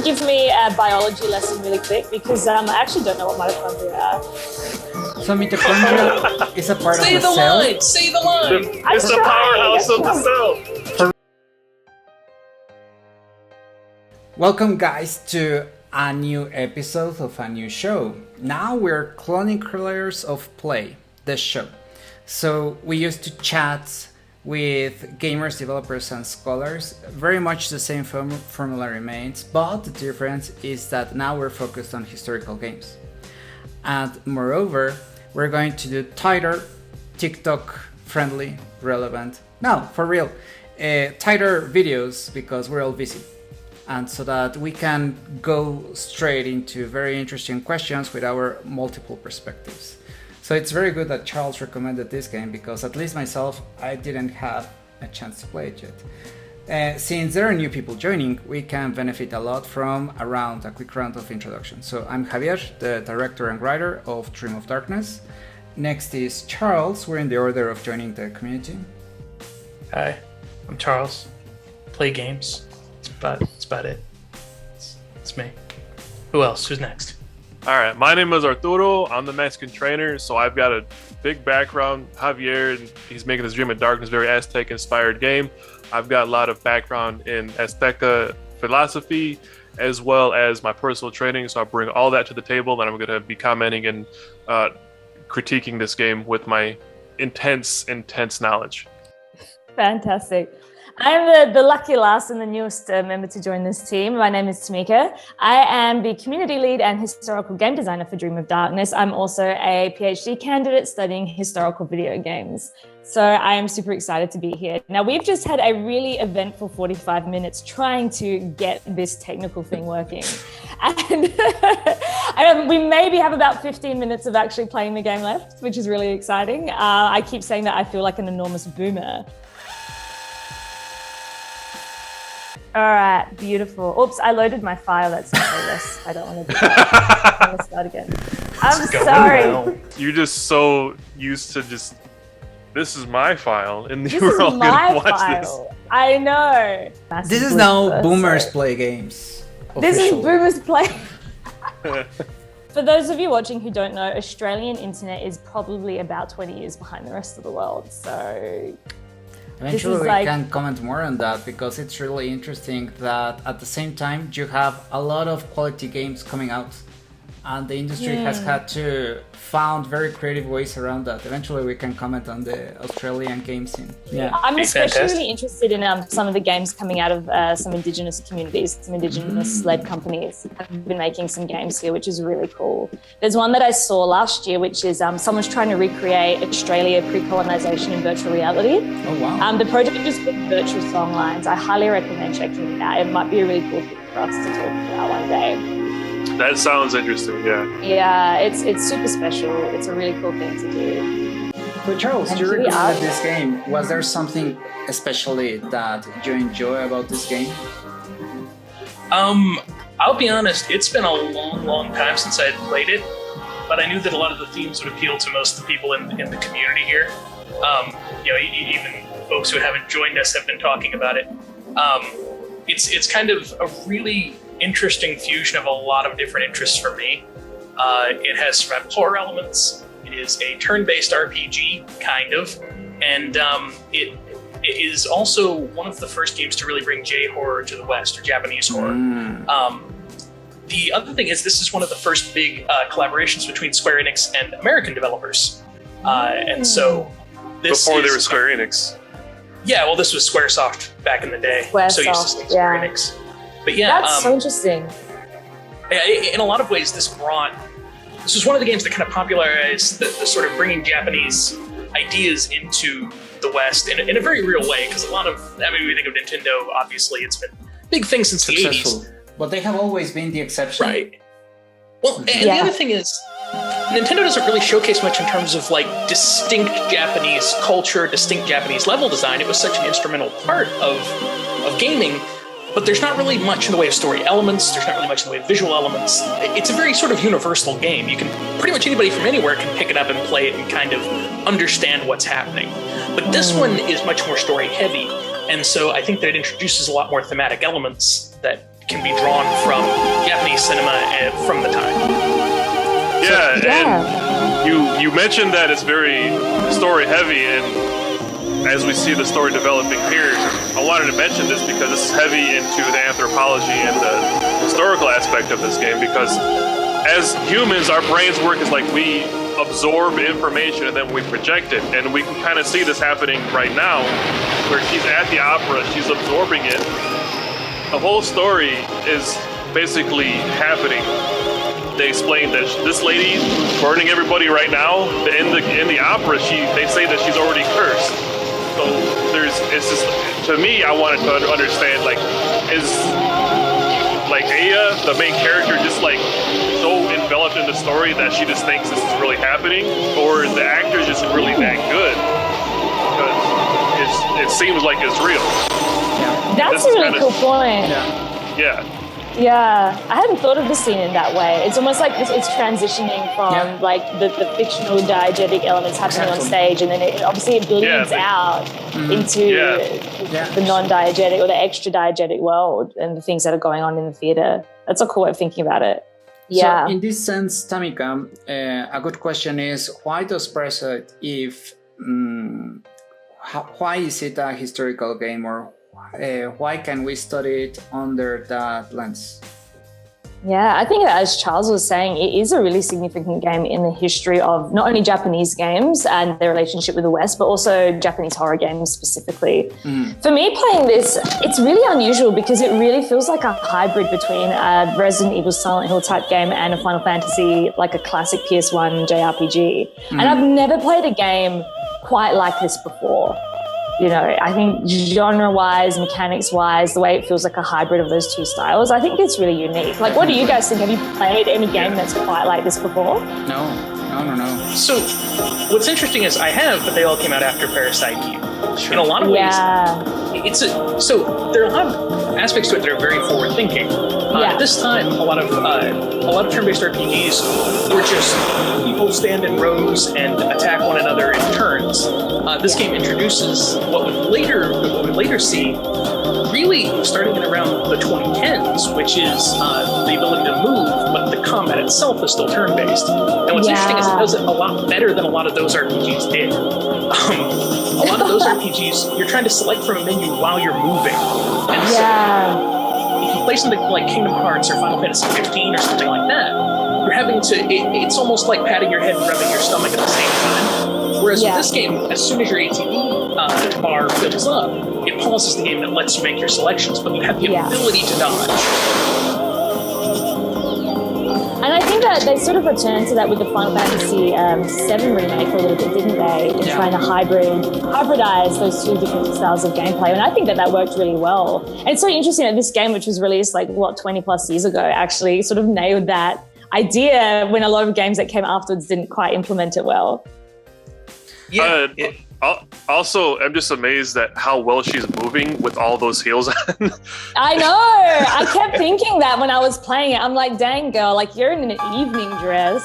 someone give me a biology lesson really quick? Because I actually don't know what mitochondria are. So mitochondria is a part of the cell. Say the line! It's the powerhouse of the cell! Welcome guys to a new episode of a new show. Now we're Chroniclers of Play, the show. So we used to chat with gamers, developers and scholars. Very much the same formula remains, but the difference is that now we're focused on historical games. And moreover, we're going to do tighter, TikTok friendly, relevant, no, for real, tighter videos because we're all busy. And so that we can go straight into very interesting questions with our multiple perspectives. So it's very good that Charles recommended this game because at least myself, I didn't have a chance to play it yet. Since there are new people joining, we can benefit a lot from a quick round of introduction. So I'm Javier, the director and writer of Dream of Darkness. Next is Charles. We're in the order of joining the community. Hi, I'm Charles. Play games. That's about it. It's me. Who else? Who's next? All right, my name is Arturo. I'm the Mexican trainer, so I've got a big background. Javier, he's making this Dream of Darkness very Aztec-inspired game. I've got a lot of background in Azteca philosophy, as well as my personal training, so I bring all that to the table, and I'm going to be commenting and critiquing this game with my intense knowledge. Fantastic. I'm the lucky last and the newest member to join this team. My name is Tamika. I am the community lead and historical game designer for Dream of Darkness. I'm also a PhD candidate studying historical video games. So I am super excited to be here. Now, we've just had a really eventful 45 minutes trying to get this technical thing working. And we maybe have about 15 minutes of actually playing the game left, which is really exciting. I keep saying that I feel like an enormous boomer. All right, beautiful. Oops, I loaded my file. That's in progress. I don't want to do that. I'm going to start again. I'm sorry. You're just so used to just, this is my file, and you were all going to watch this. I know. This is now Boomers Play Games. This is Boomers Play. For those of you watching who don't know, Australian internet is probably about 20 years behind the rest of the world. So eventually we can comment more on that because it's really interesting that at the same time you have a lot of quality games coming out and the industry has had to found very creative ways around that. Eventually we can comment on the Australian game scene. Yeah, I'm especially interested in some of the games coming out of some Indigenous communities, some Indigenous-led companies have been making some games here, which is really cool. There's one that I saw last year, which is someone's trying to recreate Australia pre-colonisation in virtual reality. Oh, wow. The project is called Virtual Songlines. I highly recommend checking it out. It might be a really cool thing for us to talk about one day. That sounds interesting, yeah. Yeah, it's super special. It's a really cool thing to do. So Charles, you recommended this game. Was there something especially that you enjoy about this game? I'll be honest, it's been a long time since I had played it, but I knew that a lot of the themes would appeal to most of the people in the community here. Even folks who haven't joined us have been talking about it. It's kind of a really interesting fusion of a lot of different interests for me. It has survival horror elements. It is a turn-based RPG, kind of, and it is also one of the first games to really bring J-horror to the West, or Japanese horror. The other thing is this is one of the first big collaborations between Square Enix and American developers, and so this before they were Square Enix. Yeah, well, this was Squaresoft back in the day. So used to say Square Enix. But yeah, that's so interesting. In a lot of ways, this was one of the games that kind of popularized the sort of bringing Japanese ideas into the West in a very real way. Because we think of Nintendo, obviously, it's been a big thing since the 80s. But they have always been the exception. Right. Well, and the other thing is, Nintendo doesn't really showcase much in terms of distinct Japanese culture, distinct Japanese level design. It was such an instrumental part of gaming. But there's not really much in the way of story elements. There's not really much in the way of visual elements. It's a very sort of universal game. You can pretty much anybody from anywhere can pick it up and play it and kind of understand what's happening. But this one is much more story heavy. And so I think that it introduces a lot more thematic elements that can be drawn from Japanese cinema from the time. And you mentioned that it's very story heavy, and as we see the story developing here, I wanted to mention this because this is heavy into the anthropology and the historical aspect of this game, because as humans, our brains work as like we absorb information and then we project it, and we can kind of see this happening right now where she's at the opera, she's absorbing it. The whole story is basically happening. They explain that this lady who's burning everybody right now, in the opera, they say that she's already cursed. So it's just, to me, I wanted to understand, like, is like Aya, the main character, just like so enveloped in the story that she just thinks this is really happening, or is the actor just really that good? Because it seems like it's real. Yeah. That's a really cool point. Yeah, I hadn't thought of the scene in that way. It's almost like it's transitioning from like the fictional diegetic elements happening on stage, and then it bleeds out into the non-diegetic or the extra diegetic world and the things that are going on in the theater. That's a cool way of thinking about it. Yeah. So in this sense, Tamika, a good question is, why does Parasite Eve, why is it a historical game, or why can we study it under that lens? Yeah, I think as Charles was saying, it is a really significant game in the history of not only Japanese games and their relationship with the West, but also Japanese horror games specifically. For me, playing this, it's really unusual because it really feels like a hybrid between a Resident Evil Silent Hill type game and a Final Fantasy, like a classic PS1 JRPG. And I've never played a game quite like this before. You know, I think genre-wise, mechanics-wise, the way it feels like a hybrid of those two styles, I think it's really unique. Like, what do you guys think? Have you played any game that's quite like this before? No. So, what's interesting is I have, but they all came out after Parasite Eve. In a lot of ways, so there are a lot of aspects to it that are very forward-thinking. At this time, a lot of turn-based RPGs were just people stand in rows and attack one another in turns. This game introduces what we later see, really starting in around the 2010s, which is the ability to move, but the combat itself is still turn-based. And what's interesting is it does it a lot better than a lot of those RPGs did. A lot of those RPGs, you're trying to select from a menu while you're moving. And so if you play something like Kingdom Hearts or Final Fantasy 15 or something like that, you're having to, it's almost like patting your head and rubbing your stomach at the same time. Whereas with this game, as soon as your ATV bar fills up, it pauses the game and lets you make your selections, but you have the ability to dodge. And I think that they sort of returned to that with the Final Fantasy VII remake a little bit, didn't they? In trying to hybridize those two different styles of gameplay. And I think that worked really well. And it's so interesting that this game, which was released 20 plus years ago, actually sort of nailed that idea when a lot of games that came afterwards didn't quite implement it well. Also, I'm just amazed at how well she's moving with all those heels on. I know. I kept thinking that when I was playing it. I'm like, dang, girl, like you're in an evening dress.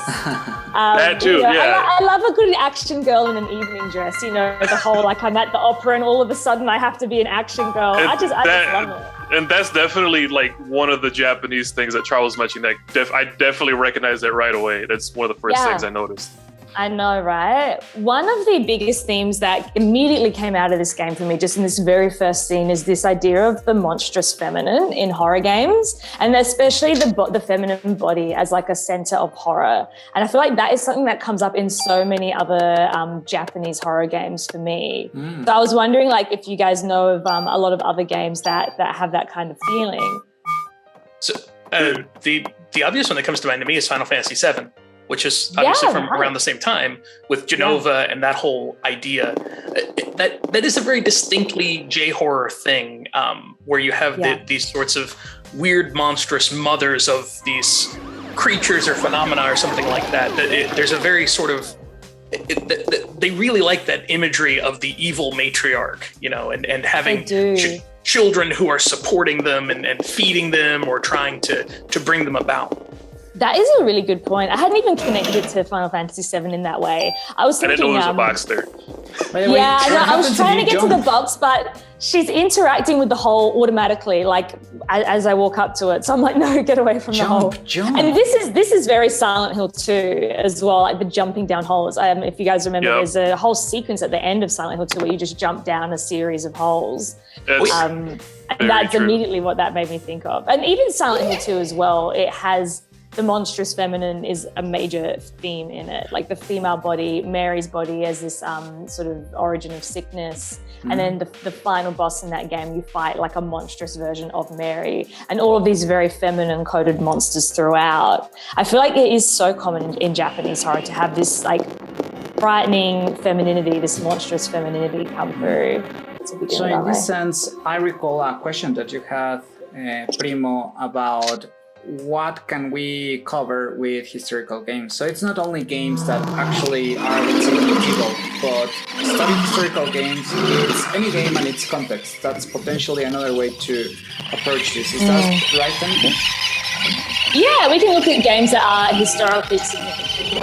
That too, I love a good action girl in an evening dress. You know, the whole like I'm at the opera and all of a sudden I have to be an action girl. I just love it. And that's definitely like one of the Japanese things that Charles mentioned. That I definitely recognize that right away. That's one of the first things I noticed. I know, right? One of the biggest themes that immediately came out of this game for me, just in this very first scene, is this idea of the monstrous feminine in horror games, and especially the feminine body as like a center of horror. And I feel like that is something that comes up in so many other Japanese horror games for me. So I was wondering, like, if you guys know of a lot of other games that have that kind of feeling. So the obvious one that comes to mind to me is Final Fantasy VII. Which is obviously from around the same time with Genova and that whole idea. That is a very distinctly J-horror thing, where you have these sorts of weird, monstrous mothers of these creatures or phenomena or something like that. There's a very sort of, they really like that imagery of the evil matriarch, you know, and having children who are supporting them and feeding them or trying to bring them about. That is a really good point. I hadn't even connected it to Final Fantasy VII in that way. I was thinking, I didn't know there was a box there. I was trying to get to the box, but she's interacting with the hole automatically, like as I walk up to it. So I'm like, no, get away from the hole. Jump. And this is very Silent Hill 2 as well, like the jumping down holes. If you guys remember, there's a whole sequence at the end of Silent Hill 2 where you just jump down a series of holes. And that's true. Immediately what that made me think of. And even Silent Hill 2 as well, it has the monstrous feminine is a major theme in it. Like the female body, Mary's body as this sort of origin of sickness. And then the final boss in that game, you fight like a monstrous version of Mary, and all of these very feminine coded monsters throughout. I feel like it is so common in Japanese horror to have this like frightening femininity, this monstrous femininity come through. So in this sense, I recall a question that you had, Primo, about what can we cover with historical games. So it's not only games that actually are, let's say, medieval, but studying historical games is any game and its context. That's potentially another way to approach this. Is that right, Tamika? Yeah, we can look at games that are historically significant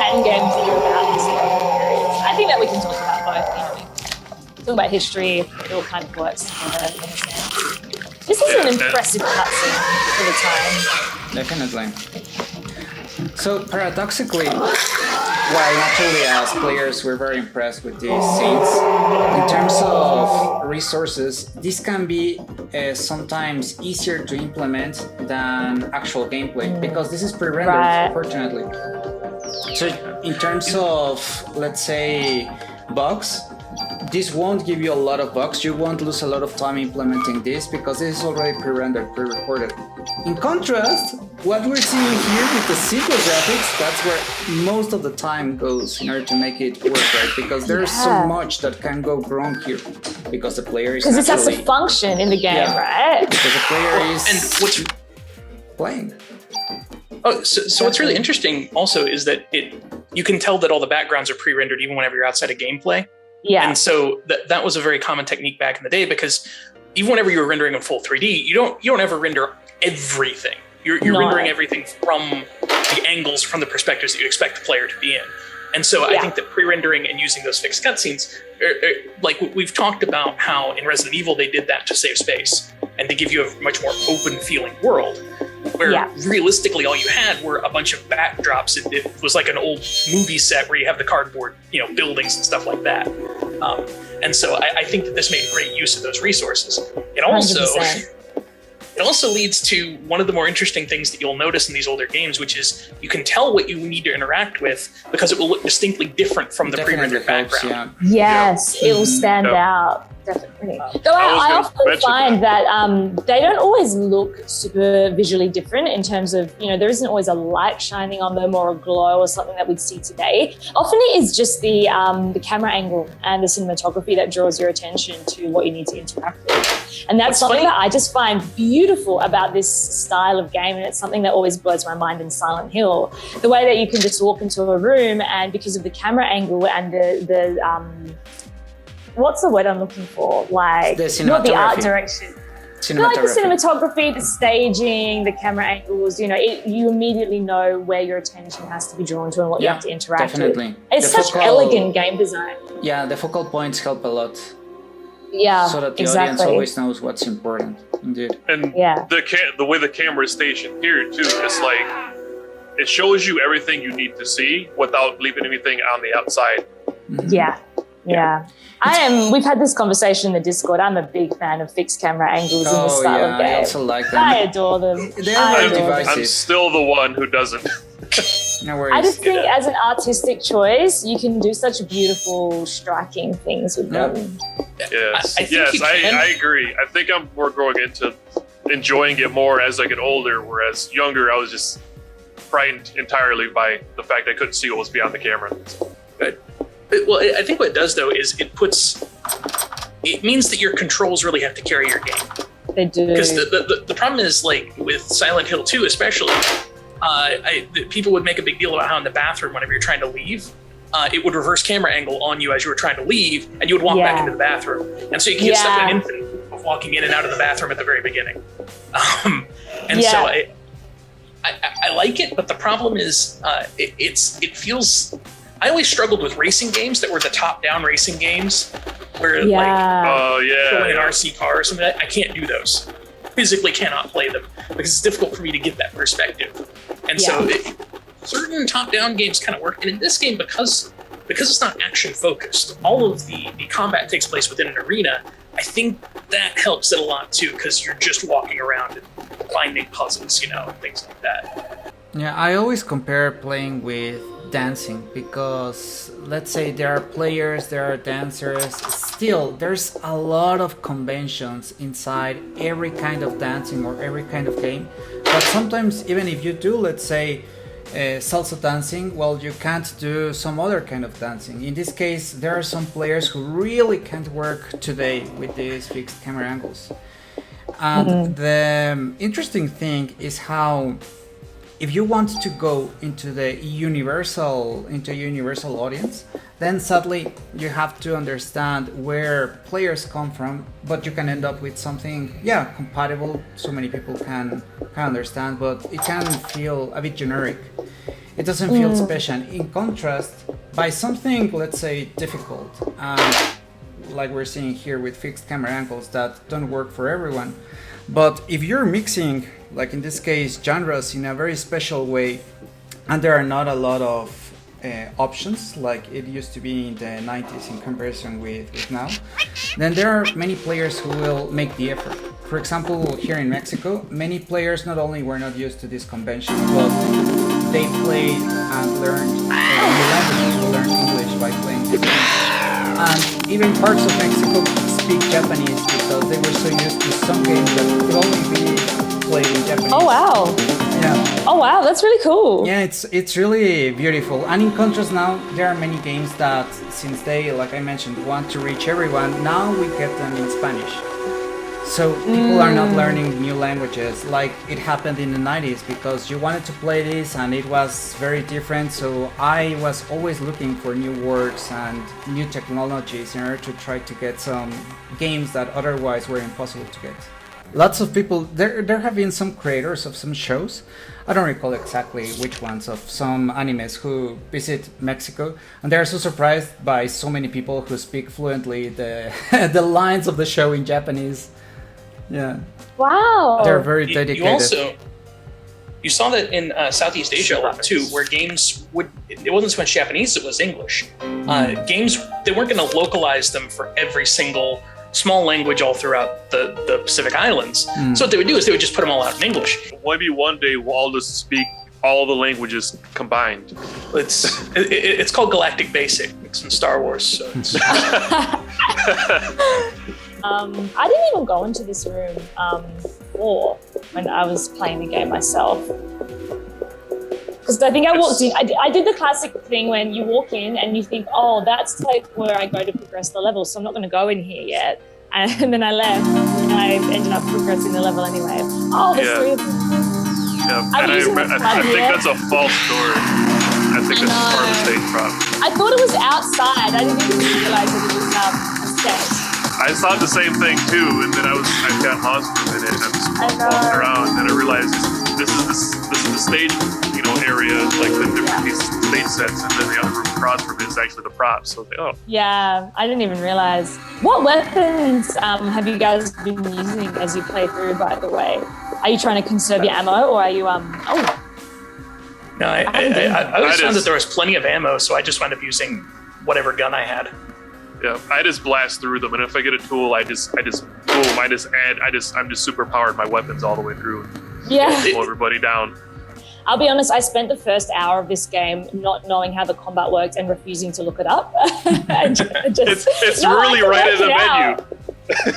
and games that are about historical periods. I think that we can talk about both. Talk about history, it all kind of works together in a sense. This is an impressive cutscene for the time. Definitely. So paradoxically, while naturally as players we're very impressed with these scenes, in terms of resources, this can be sometimes easier to implement than actual gameplay because this is pre-rendered, unfortunately. So in terms of, let's say, bugs, this won't give you a lot of bugs. You won't lose a lot of time implementing this because this is already pre-rendered, pre-recorded. In contrast, what we're seeing here with the sequel graphics, that's where most of the time goes in order to make it work right, because there's so much that can go wrong here because the player is because it has to function in the game, right? Because the player is playing. Oh, so what's really interesting also is that you can tell that all the backgrounds are pre-rendered even whenever you're outside of gameplay. Yeah. And so that was a very common technique back in the day because even whenever you were rendering in full 3D, you don't ever render everything. You're rendering everything from the angles, from the perspectives that you expect the player to be in. And so I think that pre-rendering and using those fixed cutscenes, like we've talked about how in Resident Evil they did that to save space and to give you a much more open feeling world. Where realistically all you had were a bunch of backdrops. It was like an old movie set where you have the cardboard, buildings and stuff like that. And so I think that this made great use of those resources. It also leads to one of the more interesting things that you'll notice in these older games, which is you can tell what you need to interact with because it will look distinctly different from the pre-rendered background. Yes, it will stand out. Definitely. Though I often find that they don't always look super visually different in terms of, there isn't always a light shining on them or a glow or something that we'd see today. Often it is just the camera angle and the cinematography that draws your attention to what you need to interact with. And that's something that I just find beautiful about this style of game, and it's something that always blows my mind in Silent Hill. The way that you can just walk into a room and because of the camera angle and the what's the word I'm looking for? Like, not the art direction. Like the cinematography, the staging, the camera angles, you immediately know where your attention has to be drawn to and what you have to interact with. It's such elegant game design. Yeah, the focal points help a lot. Yeah, so that the audience always knows what's important. Indeed. And the way the camera is stationed here too, it's like it shows you everything you need to see without leaving anything on the outside. Yeah. We've had this conversation in the Discord. I'm a big fan of fixed camera angles in this style of game. I also like them. I adore them. I'm still the one who doesn't. No worries. I just think as an artistic choice, you can do such beautiful, striking things with them. Yes, I agree. I think I'm more growing into enjoying it more as I get older, whereas younger, I was just frightened entirely by the fact I couldn't see what was beyond the camera. Good. Well, I think what it does, though, is it means that your controls really have to carry your game. They do. Because the problem is, like, with Silent Hill 2 especially, people would make a big deal about how in the bathroom, whenever you're trying to leave, it would reverse camera angle on you as you were trying to leave, and you would walk back into the bathroom. And so you can get stuck in an infant of walking in and out of the bathroom at the very beginning. like it, but the problem is it feels. I always struggled with racing games that were the top-down racing games, where going an RC car or something. I can't do those. Physically cannot play them because it's difficult for me to get that perspective. And so certain top-down games kind of work. And in this game, because it's not action-focused, all of the combat takes place within an arena. I think that helps it a lot too, because you're just walking around and finding puzzles, and things like that. Yeah, I always compare playing with dancing because let's say there are players, there are dancers. Still, there's a lot of conventions inside every kind of dancing or every kind of game. But sometimes, even if you do, let's say, salsa dancing, well, you can't do some other kind of dancing. In this case, there are some players who really can't work today with these fixed camera angles. And the interesting thing is how, if you want to go into the universal audience, then sadly you have to understand where players come from, but you can end up with something compatible, so many people can understand, but it can feel a bit generic. It doesn't feel special. In contrast, by something, let's say, difficult, like we're seeing here with fixed camera angles that don't work for everyone, but if you're mixing, like in this case, genres in a very special way, and there are not a lot of options like it used to be in the 90s in comparison with now, then there are many players who will make the effort. For example, here in Mexico, many players not only were not used to this convention, but they played and learned new languages, they learned English by playing the games. And even parts of Mexico speak Japanese because they were so used to some games that could only be played in Japanese. Oh wow! Yeah. Oh wow, that's really cool. Yeah, it's really beautiful. And in contrast, now there are many games that, since they, like I mentioned, want to reach everyone, now we get them in Spanish. So people are not learning new languages like it happened in the 90s, because you wanted to play this and it was very different. So I was always looking for new words and new technologies in order to try to get some games that otherwise were impossible to get. Lots of people, there have been some creators of some shows, I don't recall exactly which ones, of some animes who visit Mexico, and they're so surprised by so many people who speak fluently the the lines of the show in Japanese. Yeah. Wow. They're very dedicated. You saw that in Southeast Asia a lot too, where games it wasn't so much Japanese, it was English. Games, they weren't going to localize them for every single small language all throughout the Pacific Islands. So what they would do is they would just put them all out in English. Maybe one day we'll all just speak all the languages combined. It's called Galactic Basic. It's in Star Wars. So it's I didn't even go into this room before when I was playing the game myself. Because I think I walked in, I did the classic thing when you walk in and you think, oh, that's like where I go to progress the level, so I'm not going to go in here yet. And then I left and I ended up progressing the level anyway. Oh, there's three of them. Yeah, and I think that's a false door. I think that's part of the stage prop. I thought it was outside. I didn't even realize that it was a set. I thought the same thing too, and then I got lost for a minute, and I was walking around, and I realized this is the stage, area, like the different these stage sets, and then the other room across from it is actually the props. So yeah, I didn't even realize. What weapons have you guys been using as you play through? By the way, are you trying to conserve your ammo, or are you No, I always found that there was plenty of ammo, so I just wound up using whatever gun I had. Yeah, I just blast through them, and if I get a tool, I'm just super powered my weapons all the way through. Yeah, slow everybody down. I'll be honest, I spent the first hour of this game not knowing how the combat worked and refusing to look it up. It's really right in the menu.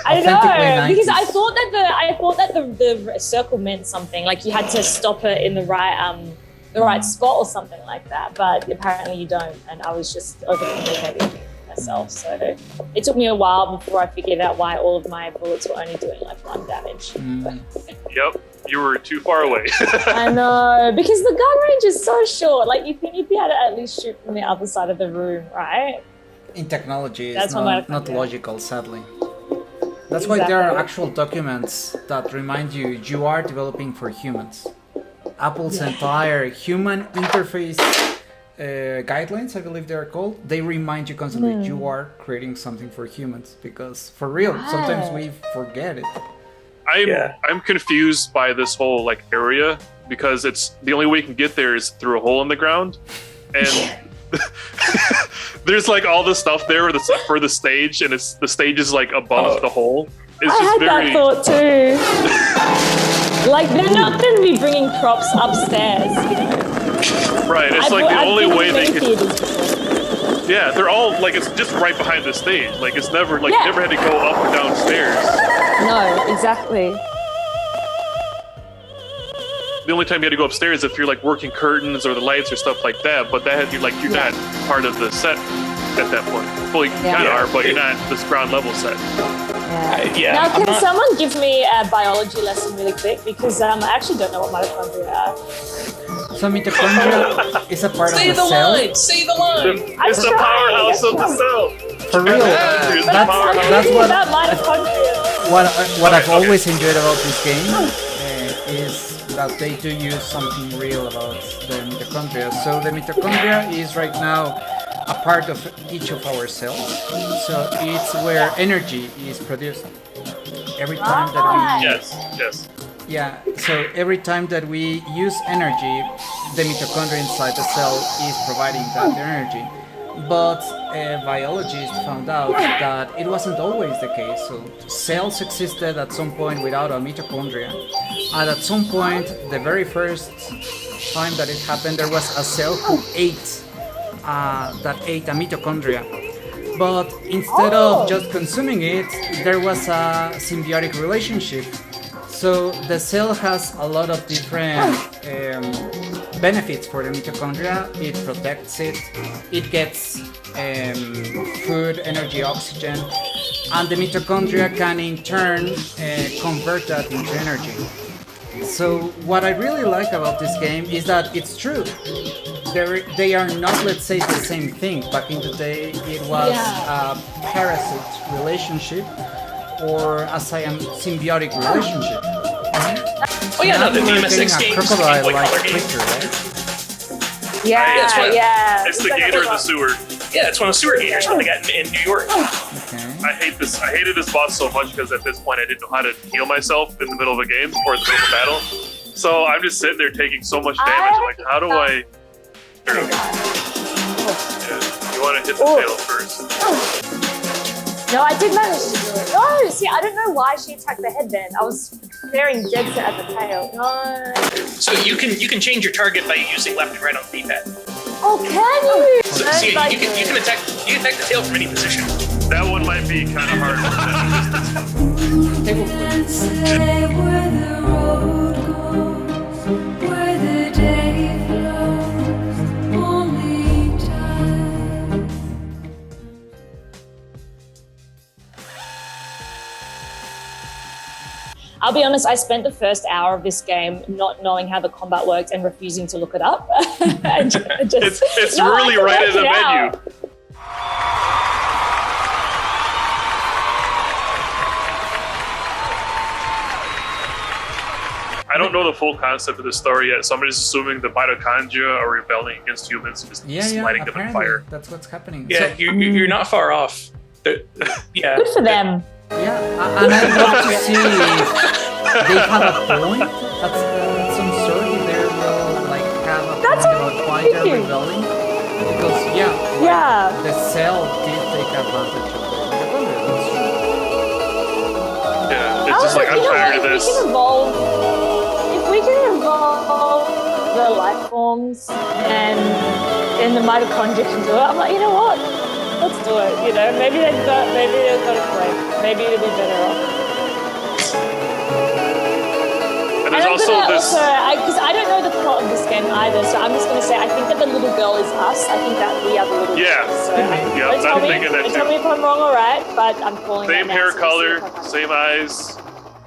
I know, because I thought that the circle meant something, like you had to stop it in the right spot or something like that, but apparently you don't, and I was just overcomplicating myself, so it took me a while before I figured out why all of my bullets were only doing like 1 damage. Yep, you were too far away. I know, because the gun range is so short, like you think you'd be able to at least shoot from the other side of the room, right? In technology, it's not logical, sadly. That's why there are actual documents that remind you are developing for humans. Apple's entire human interface guidelines, I believe they are called, they remind you constantly you are creating something for humans, because for real, sometimes we forget it. I'm confused by this whole like area, because it's the only way you can get there is through a hole in the ground, and there's like all the stuff there for the stage, and the stage is like above the hole. It's I had that thought too. Like, they're not going to be bringing props upstairs, you know? Right, it's like the only way they could. Yeah, they're all like, it's just right behind the stage. Like, it's never like you never had to go up or down stairs. No, exactly. The only time you had to go upstairs if you're like working curtains or the lights or stuff like that. But that had you like you're not part of the set at that point. Well, you kind of are, but you're not this ground level set. Now, can someone give me a biology lesson really quick? Because I actually don't know what mitochondria are. So mitochondria is a part of the cell. Say the line! It's the powerhouse of the cell. For real. That's what I've always enjoyed about this game is that they do use something real about the mitochondria. So the mitochondria is right now a part of each of our cells. So it's where energy is produced. Every time that we... Yes. Yeah, so every time that we use energy, the mitochondria inside the cell is providing that energy. But biologists found out that it wasn't always the case. So cells existed at some point without a mitochondria. And at some point, the very first time that it happened, there was a cell who ate a mitochondria. But instead of just consuming it, there was a symbiotic relationship. So the cell has a lot of different benefits for the mitochondria. It protects it, it gets food, energy, oxygen, and the mitochondria can in turn convert that into energy. So what I really like about this game is that it's true. They are not, let's say, the same thing. Back in the day, it was a parasite relationship or a symbiotic relationship. Oh yeah, no, the MSX games crocodile-like color creature, right? It's the gator in the sewer. Yeah, it's one of the sewer gators when they got in New York. Okay. I hated this boss so much because at this point I didn't know how to heal myself in the middle of a game or in the middle of a battle. So I'm just sitting there taking so much damage. I'm like, how do I... Yeah, you want to hit the tail first. No, I did manage to do it. No, see, I don't know why she attacked the head then. I was staring dead set at the tail. No. So you can change your target by using left and right on the D-pad. Oh, can you? So you can attack the tail from any position. That one might be kind of hard. I'll be honest, I spent the first hour of this game not knowing how the combat worked and refusing to look it up. It's really right in the menu. I don't know the full concept of the story yet, so I'm just assuming the mitochondria are rebelling against humans and just lighting them on fire. That's what's happening. Yeah, so, you're not far off. Yeah. Good for them. Yeah, and I'd love to see if they have a point at some sort if they will like have a point about why they're rebelling. Because the cell did take advantage of the mitochondria. Yeah, it's just like I'm tired of this. If we can evolve the life forms and the mitochondria can do it, I'm like, you know what? Let's do it. You know, maybe they've got a point. Maybe it'll be better off. And there's because I don't know the plot of this game either, so I'm just going to say I think that the little girl is us. I think that we are the little girl. So I'm thinking that too. Tell me if I'm wrong or right, but I'm calling same hair color, same eyes.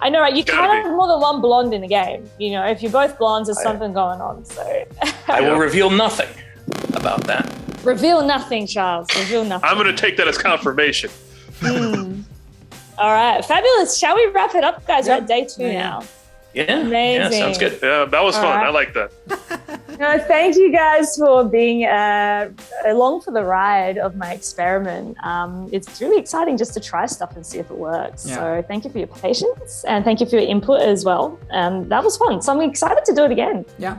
I know, right? You can't have more than one blonde in the game. You know, if you're both blondes, there's something going on. So I will reveal nothing about that. Reveal nothing, Charles. Reveal nothing. I'm going to take that as confirmation. All right, fabulous. Shall we wrap it up, guys? We're at day 2 now. Amazing. Sounds good. Yeah, that was fun. All right. I like that. No, thank you guys for being along for the ride of my experiment. It's really exciting just to try stuff and see if it works. Yeah. So thank you for your patience and thank you for your input as well. That was fun. So I'm excited to do it again. Yeah.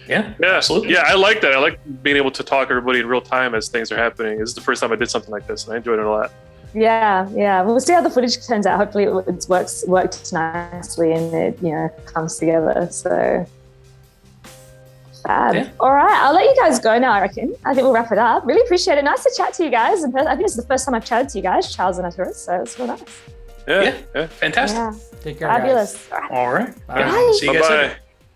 Yeah, absolutely. Yeah, I like that. I like being able to talk to everybody in real time as things are happening. This is the first time I did something like this, and I enjoyed it a lot. Yeah. We'll see how the footage turns out. Hopefully it worked nicely and it comes together. So fab. Yeah. All right, I'll let you guys go now, I reckon. I think we'll wrap it up. Really appreciate it. Nice to chat to you guys. I think this is the first time I've chatted to you guys, Charles and Arturo, so it's real nice. Yeah. Fantastic. Yeah. Take care, Fabulous. guys. All right. All right. Bye. Yeah, see you guys Bye-bye. later.